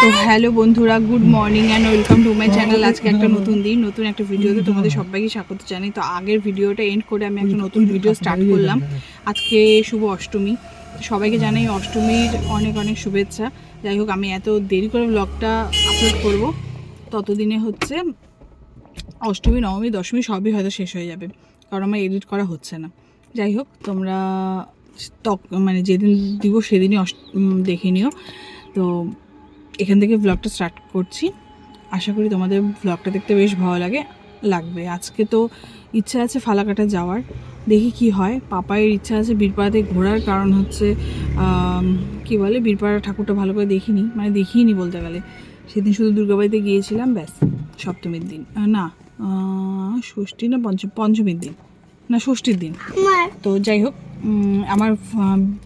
তো হ্যালো বন্ধুরা, good morning and welcome to my channel. আজকে একটা নতুন দিন, নতুন একটা ভিডিওতে তোমাদের সবাইকে স্বাগত জানাই। তো আগের ভিডিওটা এন্ড করে আমি একটা নতুন ভিডিও স্টার্ট করলাম। আজকে শুভ অষ্টমী, সবাইকে জানাই অষ্টমীর অনেক অনেক শুভেচ্ছা। যাই হোক, আমি এত দেরি করে ব্লগটা আপলোড করব, ততদিনে হচ্ছে অষ্টমী, নবমী, দশমী সবই হয়তো শেষ হয়ে যাবে, কারণ আমার এডিট করা হচ্ছে না। যাই হোক, তোমরা মানে যেদিন দিব সেদিনই দেখে নিও। তো এখান থেকে ব্লগটা স্টার্ট করছি। আশা করি তোমাদের ব্লগটা দেখতে বেশ ভালো লাগবে। আজকে তো ইচ্ছা আছে ফালাকাটা যাওয়ার, দেখি কি হয়। পাপায়ের ইচ্ছা আছে বীরপাড়াতে ঘোরার, কারণ হচ্ছে কি বলে, বীরপাড়া ঠাকুরটা ভালো করে দেখিনি বলতে গেলে। সেদিন শুধু দুর্গাবাড়িতে গিয়েছিলাম, ব্যাস। সপ্তমীর দিন না, ষষ্ঠী না পঞ্চমীর দিন না, ষষ্ঠীর দিন। তো যাই হোক, আমার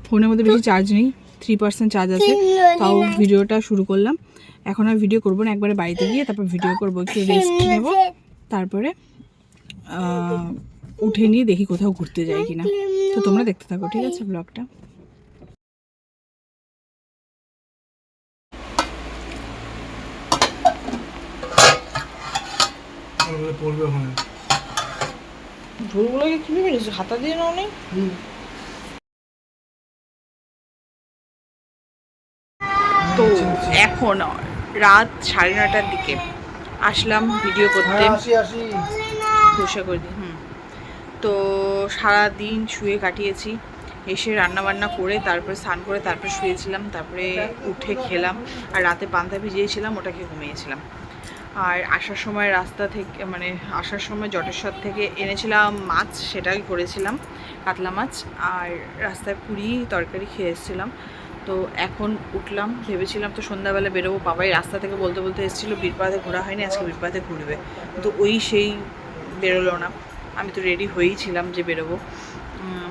ফোনের মধ্যে বেশি চার্জ নেই, 3% চার্জ আছে, তাও ভিডিওটা শুরু করলাম। এখন আর ভিডিও করবো না, একবারে বাড়িতে গিয়ে তারপর ভিডিও করবো, একটু রেস্ট নেব, তারপরে উঠে নিয়ে দেখি কোথাও ঘুরতে যাই কিনা। তো তোমরা দেখতে থাকো, ঠিক আছে ব্লগটা। ঝোলগুলোকে কি ভেবেছো, হাতা দিয়ে নাও নেই? তো এখন রাত 9:30টার দিকে আসলাম ভিডিও করতে। ঘোষা করে দিই। তো সারাদিন শুয়ে কাটিয়েছি, এসে রান্নাবান্না করে তারপরে স্নান করে তারপরে শুয়েছিলাম, তারপরে উঠে খেলাম, আর রাতে পান্তা ভিজিয়েছিলাম, ওটাকে ঘুমিয়েছিলাম। আর আসার সময় আসার সময় জটেশ্বর থেকে এনেছিলাম মাছ, সেটাই করেছিলাম, কাতলা মাছ, আর রাস্তায় পুরি তরকারি খেয়ে এসেছিলাম। তো এখন উঠলাম, ভেবেছিলাম তো সন্ধ্যাবেলা বেরোবো। বাবাই রাস্তা থেকে বলতে বলতে এসেছিলো বীরপাড়াতে ঘোরা হয়নি, আজকে বীরপাড়াতে ঘুরবে। তো সেই বেরোলো না। আমি তো রেডি হয়েই ছিলাম যে বেরোবো,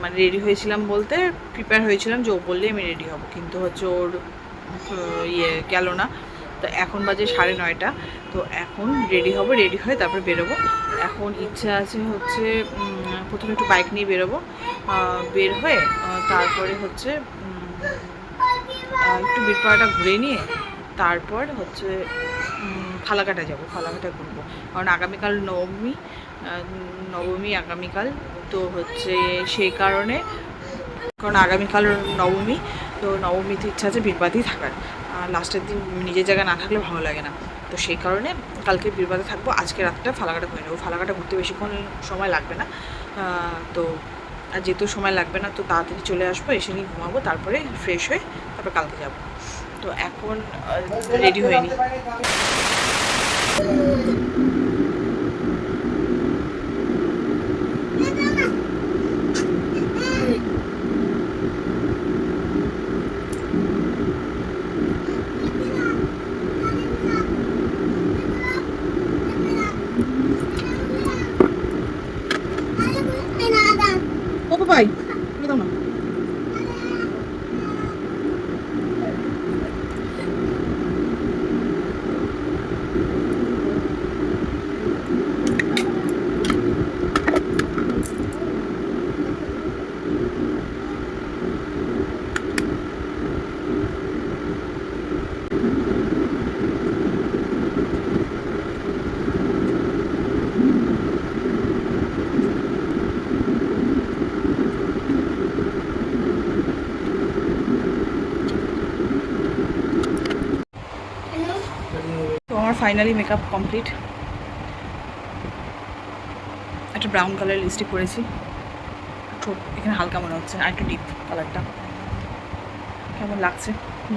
মানে রেডি হয়েছিলাম বলতে প্রিপেয়ার হয়েছিলাম যে ও বললেই আমি রেডি হব, কিন্তু হচ্ছে ওর গেল না। তো এখন বাজে 9:30। তো এখন রেডি হব, রেডি হয়ে তারপর বেরোবো। এখন ইচ্ছা আছে হচ্ছে প্রথমে একটু বাইক নিয়ে বেরোবো, বের হয়ে তারপরে হচ্ছে একটু বীরপাড়াটা ঘুরে নিয়ে তারপর হচ্ছে ফালাকাটা যাব, ফালাকাটা ঘুরবো। কারণ আগামীকাল নবমী আগামীকাল, তো হচ্ছে সেই কারণে, কারণ আগামীকাল নবমী, তো নবমীতে ইচ্ছা আছে বীরপাড়াতেই থাকার। লাস্টের দিন নিজের জায়গায় না থাকলে ভালো লাগে না, তো সেই কারণে কালকে বীরপাড়াতে থাকবো, আজকে রাতটা ফালাকাটা ঘুরে নেবো। ফালাকাটা ঘুরতে বেশিক্ষণ সময় লাগবে না, তো আর যেহেতু সময় লাগবে না, তো তাড়াতাড়ি চলে আসবো, এসে নিয়ে ঘুমাবো, তারপরে ফ্রেশ হয়ে তারপর কালকে যাব। তো এখন রেডি হয়নি। ও ভাই, দাও না। তো আমার ফাইনালি মেকআপ কমপ্লিট। একটা ব্রাউন কালার লিপস্টিক পরেছি, ঠোঁট এখানে হালকা মনে হচ্ছে, আর একটু ডিপ কালারটা। কেমন লাগছে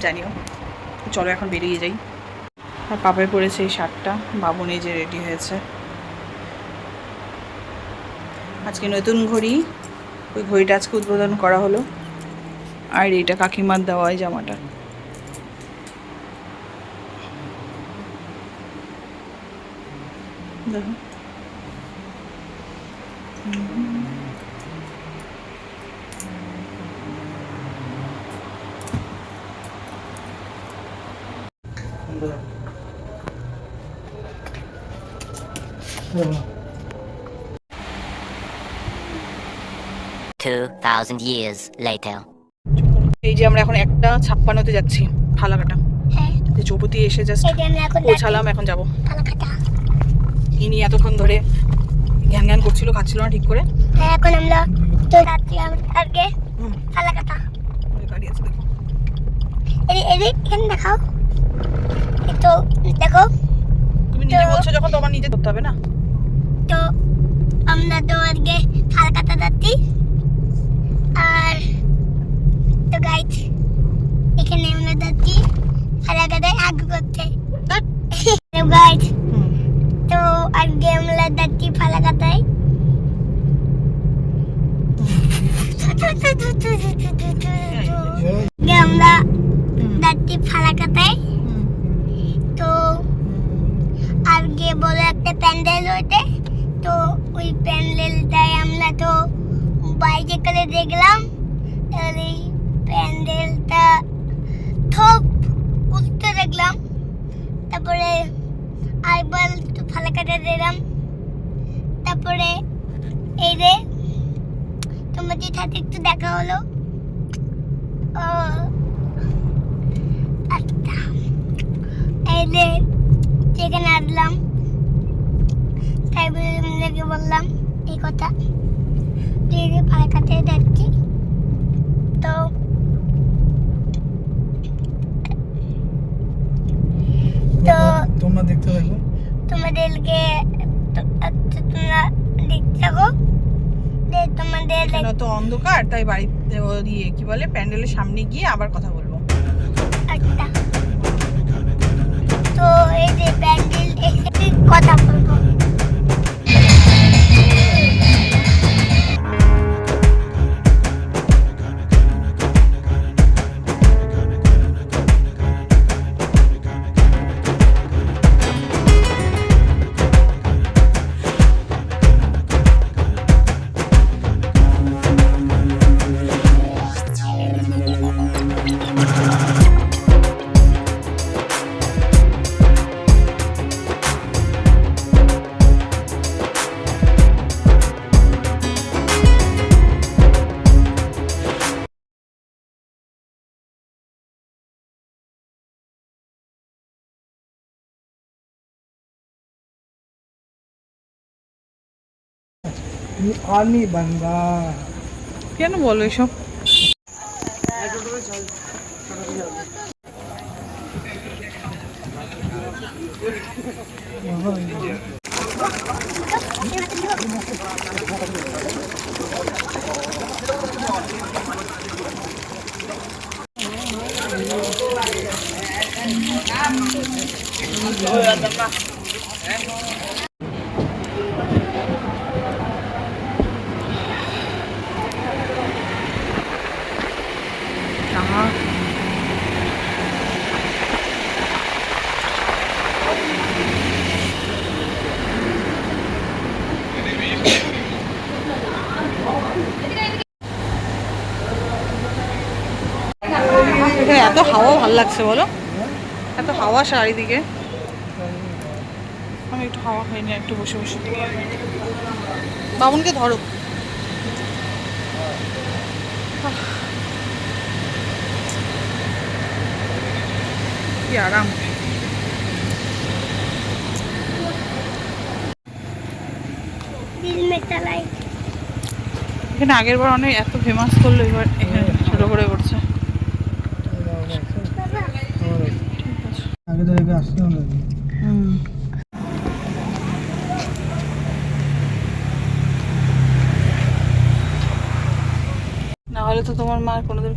জানিও। চলো এখন বেরিয়ে যাই। আর পাপায় পরেছে এই শার্টটা, বাবু নিয়ে যে রেডি হয়েছে। আজকে নতুন ঘড়ি, ওই ঘড়িটা আজকে উদ্বোধন করা হলো। আর এইটা কাকিমার দেওয়া এই জামাটা। দেখো, years later. এই যে আমরা এখন 1:56 যাচ্ছি ফালাকাটা। যে চৌপতি এসে জাস্ট এই যে আমরা এখন পৌঁছালাম, এখন যাবো। ফালাকাটা। ইনি এতক্ষণ ধরে জ্ঞান জ্ঞান করছিল, খাচ্ছিল না ঠিক করে। হ্যাঁ, এখন আমরা তো যাচ্ছি আগে ফালাকাটা। ওই গাড়ি আছে দেখো। এখানে দেখাও, একটু দেখো। তুমি নিজে বলছো যখন, তোমার নিজে করতে হবে না। তো আমরা তো আজকে ফালাকাটা যাচ্ছি। আর তো গাইজ এখানে আমরা যাচ্ছি ফালাকাটায় আগে করতে। তো গাইজ তো আজকে আমরা যাচ্ছি ফালাকাটায়। আমরা যাচ্ছি ফালাকাটায়। তো আজকে বড় একটা প্যান্ডেল হইতে, তো ওই প্যান্ডেলটায় আমরা তো বাইরে করে দেখলাম। তাহলে এই প্যান্ডেলটা খুব উঠতে দেখলাম। তারপরে আইবার তো ফালাকাটা দিলাম। তারপরে এই রে তোমাদের সাথে একটু দেখা হলো। ও আচ্ছা, এই রে যেখানে আসলাম তাই বলে আপনাকে বললাম এই কথা। এই যে ফালাকাতে যাচ্ছি। তো তো তোমরা দেখতে থাকো, তোমাদেরকে তোমরা দেখতে থাকো। তোমাদের এখানে তো অন্ধকার, তাই বাড়িতে দিয়ে কি বলে প্যান্ডেলের সামনে গিয়ে আবার কথা বলবো। আচ্ছা, তো এই যে প্যান্ডেল এসে কথা বলবো। आनी बंदा কেন বলো এসব? এখানে এত হাওয়া ভালো লাগছে বলো, এত হাওয়া চারিদিকে। আমি একটু হাওয়া খাই না, একটু বসে বসে। বাবুনকে ধরো। কি আরাম। এখানে আগের বার অনেক এত ফেমাস করলো, এবার এখানে ছোট করে করছে। आगे तो लेके आते हैं लोग। না হলে তো তোমার মা কোনোদিন